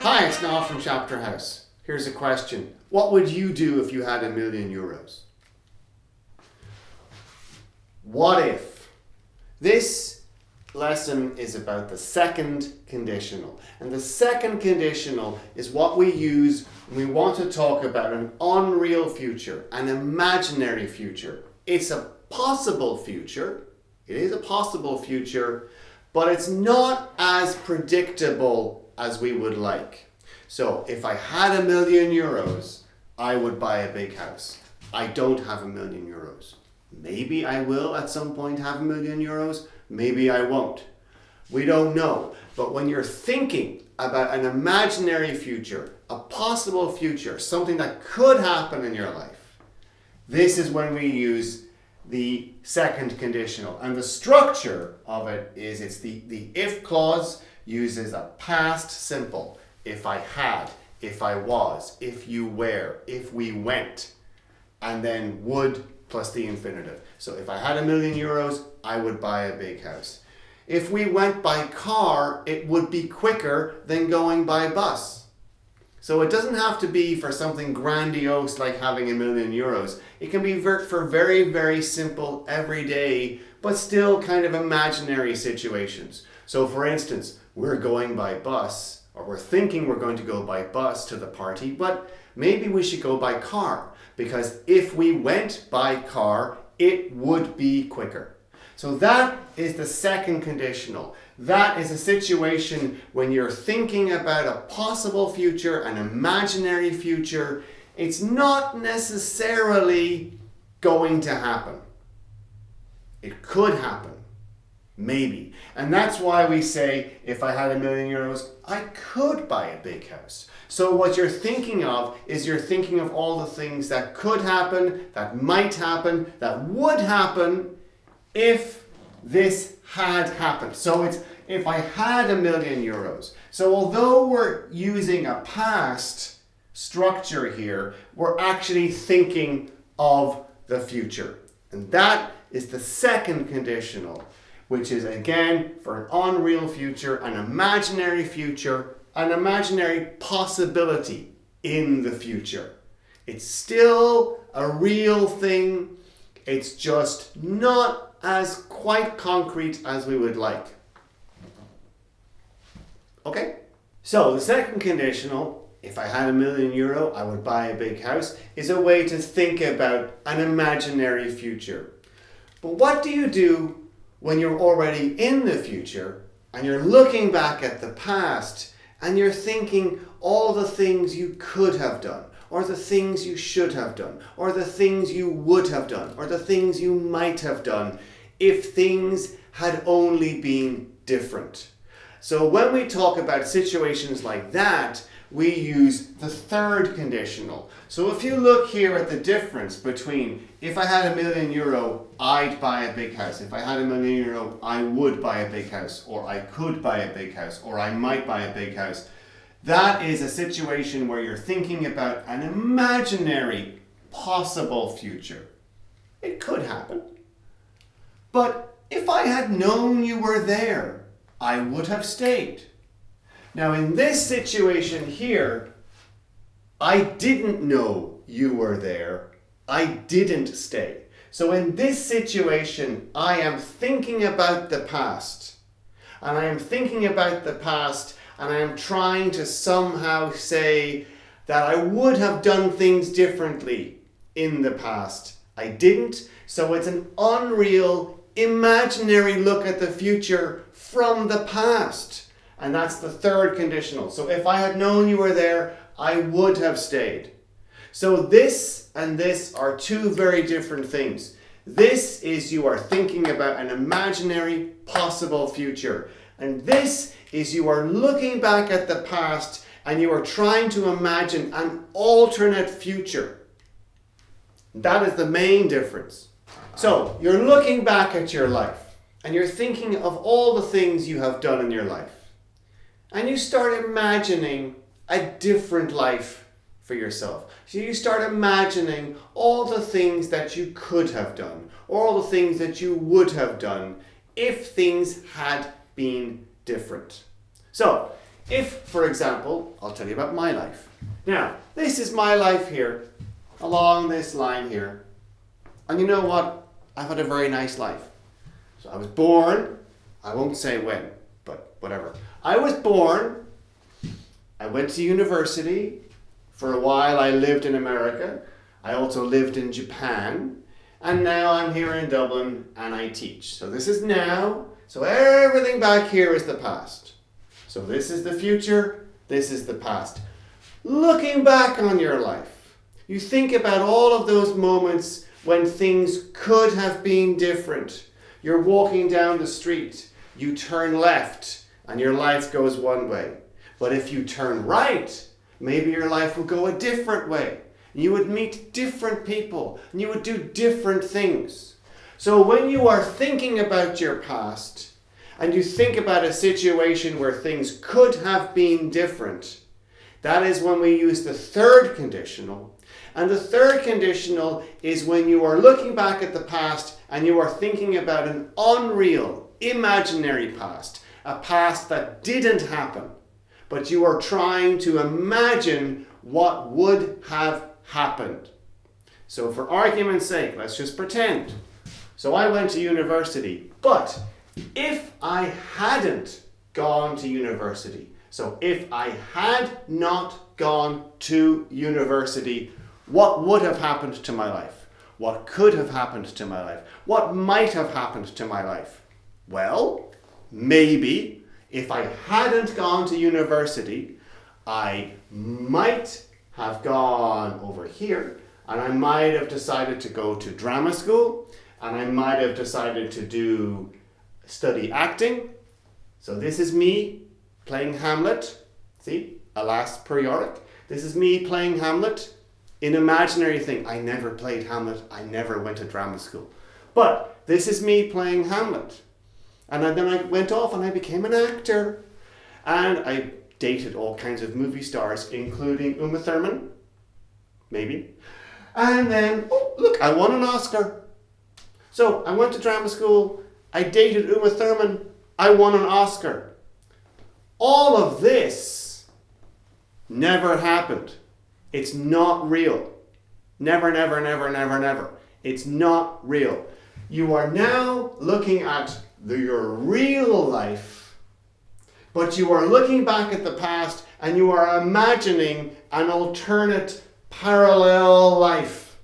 Hi, it's Niall from Chapterhouse. Here's a question. What would you do if you had €1,000,000? What if? This lesson is about the second conditional. And the second conditional is what we use when we want to talk about an unreal future, an imaginary future. It's a possible future. It is a possible future, but it's not as predictable as we would like. So if I had €1,000,000, I would buy a big house. I don't have €1,000,000. Maybe I will at some point have €1,000,000. Maybe I won't. We don't know. But when you're thinking about an imaginary future, a possible future, something that could happen in your life, this is when we use the second conditional. And the structure of it is it's the if clause uses a past simple. If I had, if I was, if you were, if we went, and then would plus the infinitive. So if I had €1,000,000, I would buy a big house. If we went by car, it would be quicker than going by bus. So it doesn't have to be for something grandiose like having €1,000,000. It can be for very, very simple, everyday, but still kind of imaginary situations. So for instance, we're going by bus, or we're thinking we're going to go by bus to the party, but maybe we should go by car, because if we went by car, it would be quicker. So that is the second conditional. That is a situation when you're thinking about a possible future, an imaginary future. It's not necessarily going to happen. It could happen. Maybe. And that's why we say, if I had €1,000,000, I could buy a big house. So what you're thinking of is you're thinking of all the things that could happen, that might happen, that would happen if this had happened. So it's if I had €1,000,000. So although we're using a past structure here, we're actually thinking of the future. And that is the second conditional, which is again for an unreal future, an imaginary possibility in the future. It's still a real thing. It's just not as quite concrete as we would like. Okay? So the second conditional, if I had €1,000,000, I would buy a big house, is a way to think about an imaginary future. But what do you do when you're already in the future and you're looking back at the past and you're thinking all the things you could have done, or the things you should have done, or the things you would have done, or the things you might have done if things had only been different? So when we talk about situations like that, we use the third conditional. So if you look here at the difference between if I had €1,000,000, I'd buy a big house. If I had €1,000,000, I would buy a big house, or I could buy a big house, or I might buy a big house. That is a situation where you're thinking about an imaginary possible future. It could happen. But if I had known you were there, I would have stayed. Now in this situation here, I didn't know you were there. I didn't stay. So in this situation, I am thinking about the past. And I am thinking about the past, and I am trying to somehow say that I would have done things differently in the past. I didn't. So it's an unreal, imaginary look at the future from the past. And that's the third conditional. So if I had known you were there, I would have stayed. So this and this are two very different things. This is you are thinking about an imaginary possible future. And this is you are looking back at the past and you are trying to imagine an alternate future. That is the main difference. So you're looking back at your life and you're thinking of all the things you have done in your life. And you start imagining a different life for yourself. So you start imagining all the things that you could have done, all the things that you would have done if things had been different. So if, for example, I'll tell you about my life. Now, this is my life here, along this line here. And you know what? I've had a very nice life. So I was born, I won't say when, but whatever. I was born, I went to university. For a while I lived in America. I also lived in Japan. And now I'm here in Dublin and I teach. So this is now. So everything back here is the past. So this is the future, this is the past. Looking back on your life, you think about all of those moments when things could have been different. You're walking down the street, you turn left, and your life goes one way. But if you turn right, maybe your life will go a different way. You would meet different people, and you would do different things. So when you are thinking about your past, and you think about a situation where things could have been different, that is when we use the third conditional. And the third conditional is when you are looking back at the past and you are thinking about an unreal, imaginary past, a past that didn't happen, but you are trying to imagine what would have happened. So for argument's sake, let's just pretend. So I went to university, but if I hadn't gone to university, so if I had not gone to university, what would have happened to my life? What could have happened to my life? What might have happened to my life? Well, maybe if I hadn't gone to university, I might have gone over here and I might have decided to go to drama school and I might have decided to study acting. So this is me playing Hamlet. See, alas per Yorick. This is me playing Hamlet. An imaginary thing. I never played Hamlet. I never went to drama school. But this is me playing Hamlet. And then I went off and I became an actor. And I dated all kinds of movie stars, including Uma Thurman. Maybe. And then, oh, look, I won an Oscar. So I went to drama school. I dated Uma Thurman. I won an Oscar. All of this never happened. It's not real. Never, never, never, never, never. It's not real. You are now looking at your real life, but you are looking back at the past and you are imagining an alternate parallel life.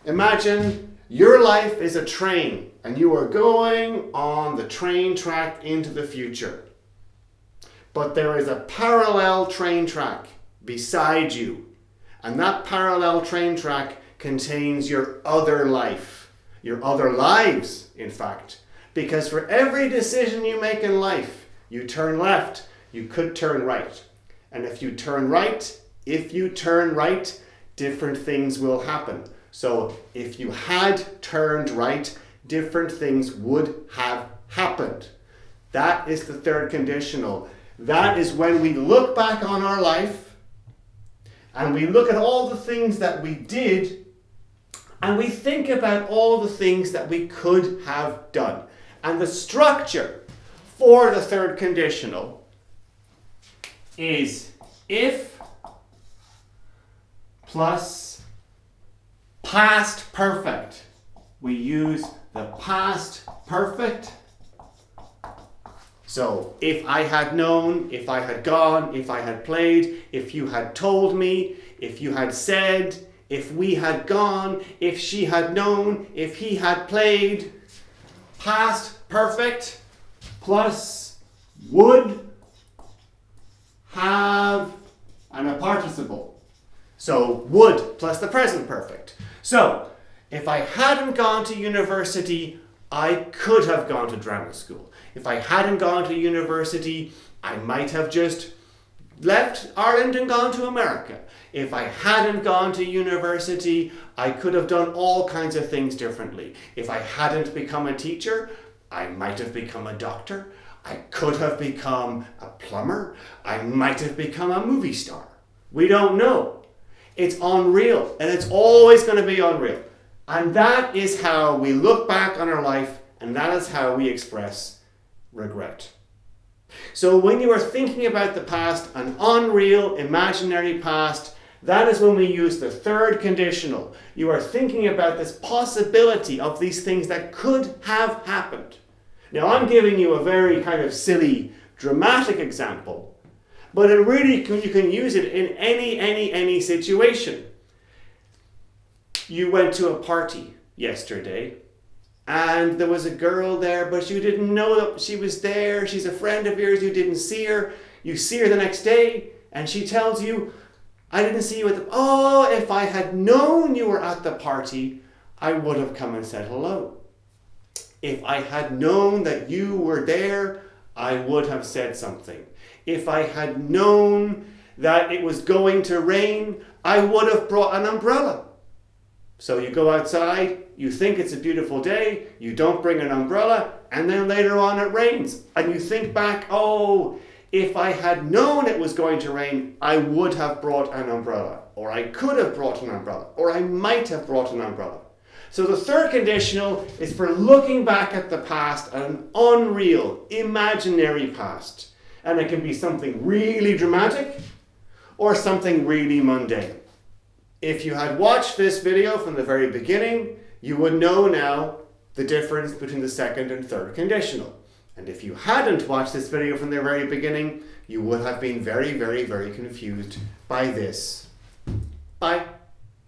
Imagine your life is a train and you are going on the train track into the future. But there is a parallel train track beside you. And that parallel train track contains your other life, your other lives, in fact. Because for every decision you make in life, you turn left, you could turn right. And if you turn right, different things will happen. So if you had turned right, different things would have happened. That is the third conditional. That is when we look back on our life and we look at all the things that we did and we think about all the things that we could have done. And the structure for the third conditional is if plus past perfect. We use the past perfect. So if I had known, if I had gone, if I had played, if you had told me, if you had said, if we had gone, if she had known, if he had played, past perfect plus would have and a participle. So would plus the present perfect. So if I hadn't gone to university, I could have gone to drama school. If I hadn't gone to university, I might have just left Ireland and gone to America. If I hadn't gone to university, I could have done all kinds of things differently. If I hadn't become a teacher, I might have become a doctor. I could have become a plumber. I might have become a movie star. We don't know. It's unreal, and it's always going to be unreal. And that is how we look back on our life, and that is how we express regret. So when you are thinking about the past, an unreal, imaginary past, that is when we use the third conditional. You are thinking about this possibility of these things that could have happened. Now I'm giving you a very kind of silly, dramatic example, but you can use it in any situation. You went to a party yesterday, and there was a girl there, but you didn't know that she was there. She's a friend of yours. You didn't see her. You see her the next day, and she tells you, I didn't see you at the... Oh, if I had known you were at the party, I would have come and said hello. If I had known that you were there, I would have said something. If I had known that it was going to rain, I would have brought an umbrella. So you go outside, you think it's a beautiful day, you don't bring an umbrella, and then later on it rains. And you think back, oh, if I had known it was going to rain, I would have brought an umbrella. Or I could have brought an umbrella. Or I might have brought an umbrella. So the third conditional is for looking back at the past, an unreal, imaginary past. And it can be something really dramatic or something really mundane. If you had watched this video from the very beginning, you would know now the difference between the second and third conditional. And if you hadn't watched this video from the very beginning, you would have been very confused by this. Bye.